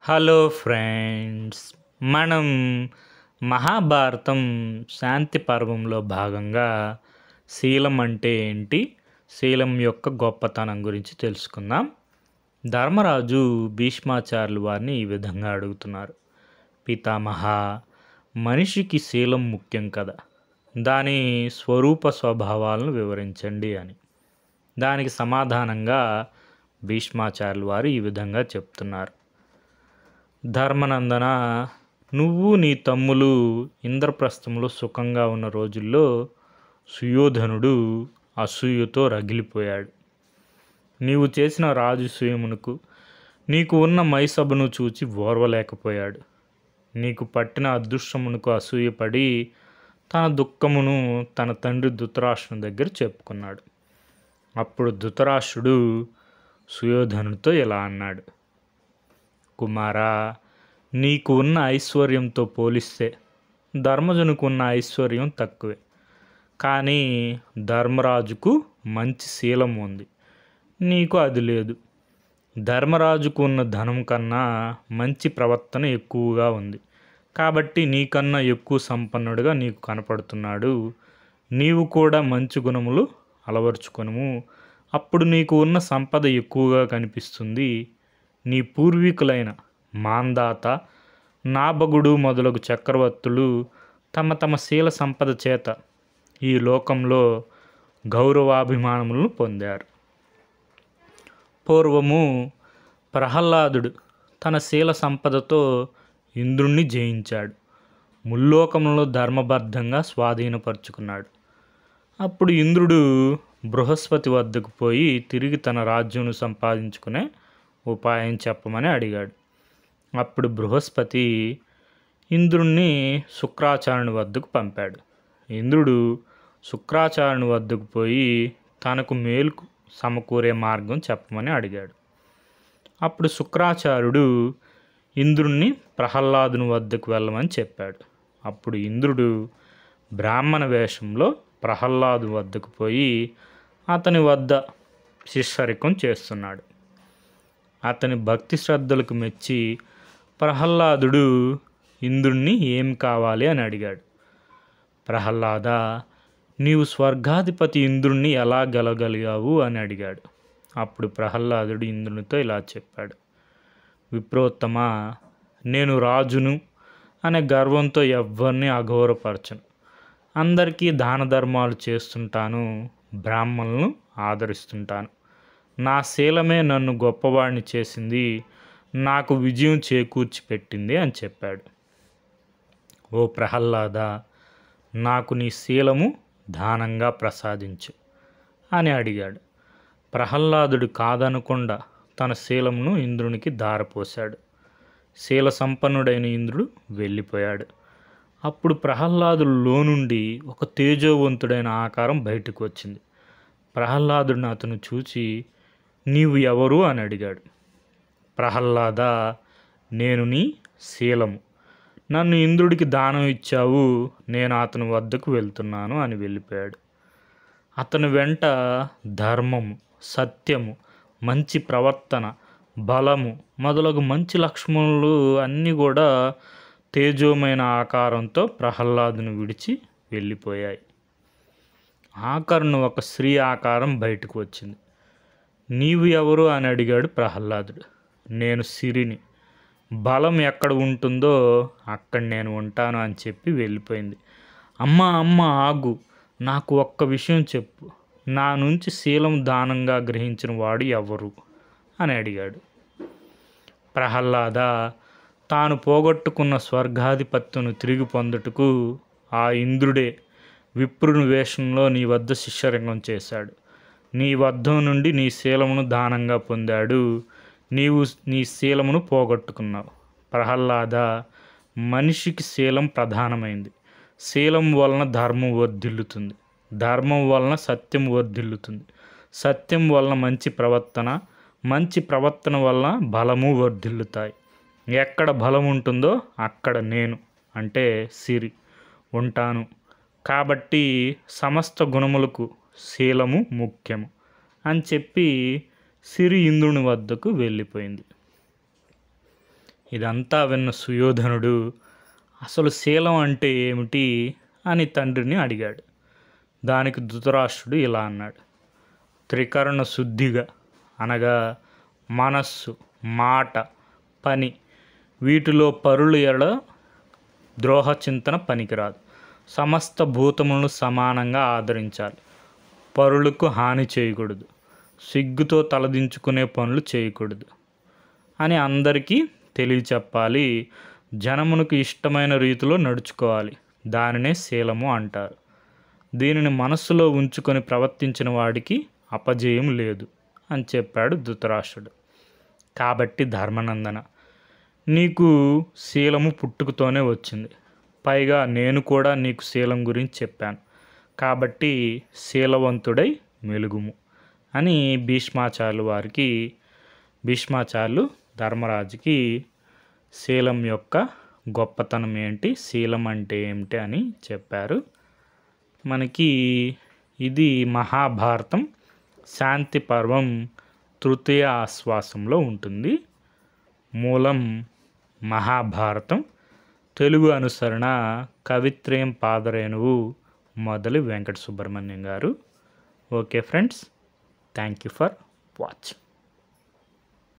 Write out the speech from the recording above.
Hello friends, మనం మహాభారతం శాంతి పర్వంలో భాగంగా శీలం అంటే ఏంటి, శీలం యొక్క గొప్పతనం గురించి తెలుసుకుందాం. ధర్మరాజు భీష్మాచార్యులు వారిని ఈ విధంగా అడుగుతున్నారు. పితామహ, మనిషికి శీలం ముఖ్యం కదా, దాని స్వరూప స్వభావాలను వివరించండి అని. దానికి సమాధానంగా భీష్మాచార్యులు వారు ఈ విధంగా చెప్తున్నారు. ధర్మనందన, నువ్వు నీ తమ్ములు ఇంద్రప్రస్థంలో సుఖంగా ఉన్న రోజుల్లో సుయోధనుడు అసూయతో రగిలిపోయాడు. నీవు చేసిన రాజసూయమునకు నీకు ఉన్న మైసభను చూచి ఓర్వలేకపోయాడు. నీకు పట్టిన అదృష్టమునకు అసూయపడి తన దుఃఖమును తన తండ్రి ధృతరాష్ట్రుని దగ్గర చెప్పుకున్నాడు. అప్పుడు ధృతరాష్ట్రుడు సుయోధనుడితో ఇలా అన్నాడు. కుమారా, నీకు ఉన్న ఐశ్వర్యంతో పోలిస్తే ధర్మజునికి ఉన్న ఐశ్వర్యం తక్కువే. కానీ ధర్మరాజుకు మంచి శీలం ఉంది, నీకు అది లేదు. ధర్మరాజుకు ఉన్న ధనం కన్నా మంచి ప్రవర్తన ఎక్కువగా ఉంది, కాబట్టి నీకన్నా ఎక్కువ సంపన్నుడిగా నీకు కనపడుతున్నాడు. నీవు కూడా మంచి గుణములు అలవర్చుకొనుము, అప్పుడు నీకు ఉన్న సంపద ఎక్కువగా కనిపిస్తుంది. నీ పూర్వీకులైన మాంధాత, నాభగుడు మొదలగు చక్రవర్తులు తమ తమ శీల సంపద చేత ఈ లోకంలో గౌరవాభిమానములను పొందారు. పూర్వము ప్రహ్లాదుడు తన శీల సంపదతో ఇంద్రుణ్ణి జయించాడు, ముల్లోకములలో ధర్మబద్ధంగా స్వాధీనపరుచుకున్నాడు. అప్పుడు ఇంద్రుడు బృహస్పతి వద్దకు పోయి తిరిగి తన రాజ్యం సంపాదించుకునే ఉపాయం చెప్పమని అడిగాడు. అప్పుడు బృహస్పతి ఇంద్రుణ్ణి శుక్రాచార్యుని వద్దకు పంపాడు. ఇంద్రుడు శుక్రాచార్యుని వద్దకు పోయి తనకు మేలు సమకూరే మార్గం చెప్పమని అడిగాడు. అప్పుడు శుక్రాచార్యుడు ఇంద్రుణ్ణి ప్రహ్లాదుని వద్దకు వెళ్ళమని చెప్పాడు. అప్పుడు ఇంద్రుడు బ్రాహ్మణ వేషంలో ప్రహ్లాదు వద్దకు పోయి అతని వద్ద శిష్యరికం చేస్తున్నాడు. అతని భక్తి శ్రద్ధలకు మెచ్చి ప్రహ్లాదుడు ఇంద్రుణ్ణి ఏం కావాలి అని అడిగాడు. ప్రహ్లాద, నీవు స్వర్గాధిపతి ఇంద్రుణ్ణి ఎలా గెలగలిగావు అని అడిగాడు. అప్పుడు ప్రహ్లాదుడు ఇంద్రునితో ఇలా చెప్పాడు. విప్రోత్తమ, నేను రాజును అనే గర్వంతో ఎవ్వరిని అగౌరవపరచను. అందరికీ దాన ధర్మాలు చేస్తుంటాను, బ్రాహ్మణులను ఆదరిస్తుంటాను. నా శీలమే నన్ను గొప్పవాడిని చేసింది, నాకు విజయం చేకూర్చి పెట్టింది అని చెప్పాడు. ఓ ప్రహ్లాద, నాకు నీ శీలము దానంగా ప్రసాదించు అని అడిగాడు. ప్రహ్లాదుడు కాదనకుండా తన శీలమును ఇంద్రునికి ధారపోశాడు. శీల సంపన్నుడైన ఇంద్రుడు వెళ్ళిపోయాడు. అప్పుడు ప్రహ్లాదులో నుండి ఒక తేజోవంతుడైన ఆకారం బయటకు వచ్చింది. ప్రహ్లాదుడిని అతను చూచి, నీవు ఎవరు అని అడిగాడు. ప్రహ్లాద, నేను నీ శీలము, నన్ను ఇంద్రుడికి దానం ఇచ్చావు, నేను అతని వద్దకు వెళ్తున్నాను అని వెళ్ళిపోయాడు. అతని వెంట ధర్మము, సత్యము, మంచి ప్రవర్తన, బలము మొదలగు మంచి లక్షణములు అన్నీ కూడా తేజోమైన ఆకారంతో ప్రహ్లాదుని విడిచి వెళ్ళిపోయాయి. ఆఖరును ఒక స్త్రీ ఆకారం బయటకు వచ్చింది. నీవు ఎవరు అని అడిగాడు ప్రహ్లాదుడు. నేను సిరిని, బలం ఎక్కడ ఉంటుందో అక్కడ నేను ఉంటాను అని చెప్పి వెళ్ళిపోయింది. అమ్మ ఆగు, నాకు ఒక్క విషయం చెప్పు, నా నుంచి శీలం దానంగా గ్రహించిన వాడు ఎవరు అని అడిగాడు. ప్రహ్లాద, తాను పోగొట్టుకున్న స్వర్గాధిపత్యను తిరిగి పొందుటకు ఆ ఇంద్రుడే విప్రుని వేషంలో నీ వద్ద శిష్యరంగం చేశాడు. నీ వద్ద నుండి నీ శీలమును దానంగా పొందాడు, నీవు నీ శీలమును పోగొట్టుకున్నావు. ప్రహ్లాద, మనిషికి శీలం ప్రధానమైంది. శీలం వలన ధర్మం వర్ధిల్లుతుంది, ధర్మం వలన సత్యం వర్ధిల్లుతుంది, సత్యం వలన మంచి ప్రవర్తన, మంచి ప్రవర్తన వలన బలము వర్ధిల్లుతాయి. ఎక్కడ బలం ఉంటుందో అక్కడ నేను అంటే సిరి ఉంటాను. కాబట్టి సమస్త గుణములకు శీలము ముఖ్యము అని చెప్పి సిరి ఇంద్రుని వద్దకు వెళ్ళిపోయింది. ఇదంతా విన్న సుయోధనుడు అసలు శీలం అంటే ఏమిటి అని తండ్రిని అడిగాడు. దానికి ధృతరాష్ట్రుడు ఇలా అన్నాడు: త్రికరణ శుద్ధిగా, అనగా మనస్సు, మాట, పని, వీటిలో పరుల ఎడ ద్రోహ చింతన పనికిరాదు. సమస్త భూతములను సమానంగా ఆదరించాలి. పరులకు హాని చేయకూడదు. సిగ్గుతో తలదించుకునే పనులు చేయకూడదు అని అందరికీ తెలియచెప్పాలి. జనమునకు ఇష్టమైన రీతిలో నడుచుకోవాలి. దానినే శీలము అంటారు. దీనిని మనస్సులో ఉంచుకొని ప్రవర్తించిన వాడికి అపజయం లేదు అని చెప్పాడు ధృతరాష్ట్రుడు. కాబట్టి ధర్మనందన, నీకు శీలము పుట్టుకతోనే వచ్చింది. పైగా నేను కూడా నీకు శీలం గురించి చెప్పాను. కాబట్టి శీలవంతుడై మెలుగుము అని భీష్మాచార్యులు ధర్మరాజుకి శీలం యొక్క గొప్పతనం ఏంటి, శీలం అంటే ఏమిటి అని చెప్పారు. మనకి ఇది మహాభారతం శాంతి పర్వం తృతీయ ఆశ్వాసంలో ఉంటుంది. మూలం మహాభారతం, తెలుగు అనుసరణ కవిత్రయం పాదరేణువు మొదలు వెంకట సుబ్రహ్మణ్యం గారు. Okay friends, thank you for watching.